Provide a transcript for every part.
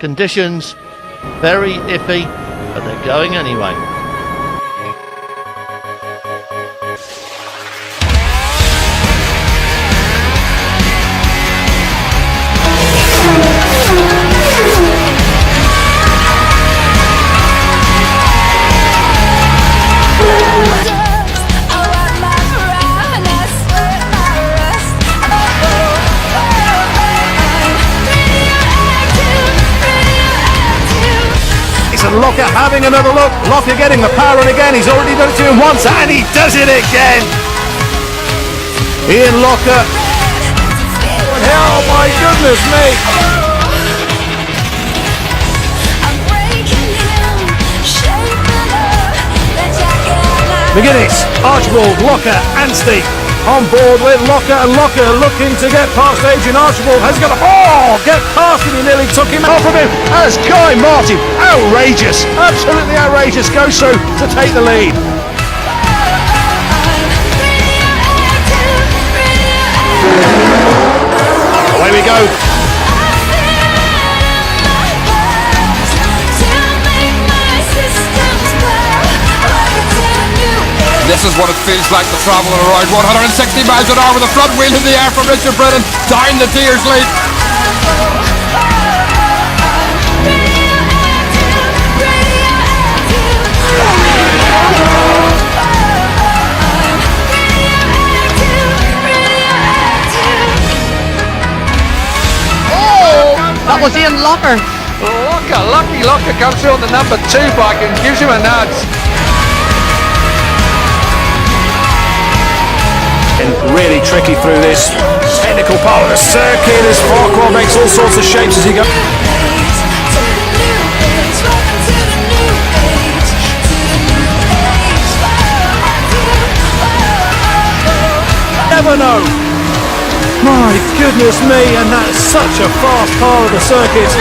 Conditions very iffy, but they're going anyway. Locker having another look. Locker getting the power on again. He's already done it to him once and he does it again. Ian Locker. Oh my goodness me. McGuinness, Archibald, Locker, Anstey on board with Locker, and Locker looking to get past Adrian Archibald. Has got get past him, he nearly took him off of him as Guy Martin, outrageous, absolutely outrageous, goes through to take the lead. Away we go. This is what it feels like to travel at around 160 miles an hour with the front wheel in the air from Richard Brennan down the Deers lead. Oh, that was Ian Locker. Lucky comes through on the number 2 bike and gives him a nudge. Really tricky through this technical part of the circuit as Farquhar makes all sorts of shapes as he goes. Never know. My goodness me, and that's such a fast part of the circuit.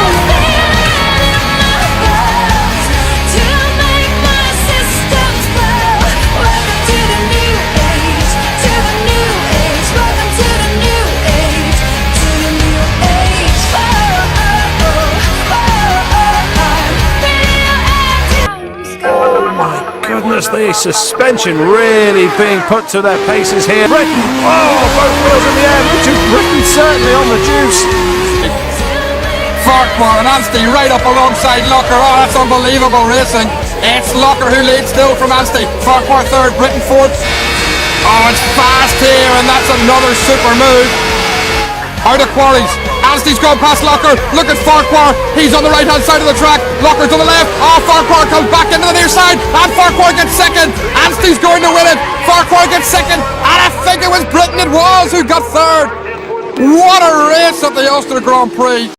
Goodness, the suspension really being put to their paces here. Britain, both wheels in the air. Britain certainly on the juice. Farquhar and Anstey right up alongside Locker. Oh, that's unbelievable racing. It's Locker who leads still from Anstey. Farquhar third, Britain fourth. Oh, it's fast here, and that's another super move. Out of quarries. Anstey's gone past Locker. Look at Farquhar. He's on the right hand side of the track. Locker to the left. Oh, Farquhar comes back into the near side. And Farquhar gets second. Anstey's going to win it. Farquhar gets second. And I think it was Britain who got third. What a race at the Ulster Grand Prix.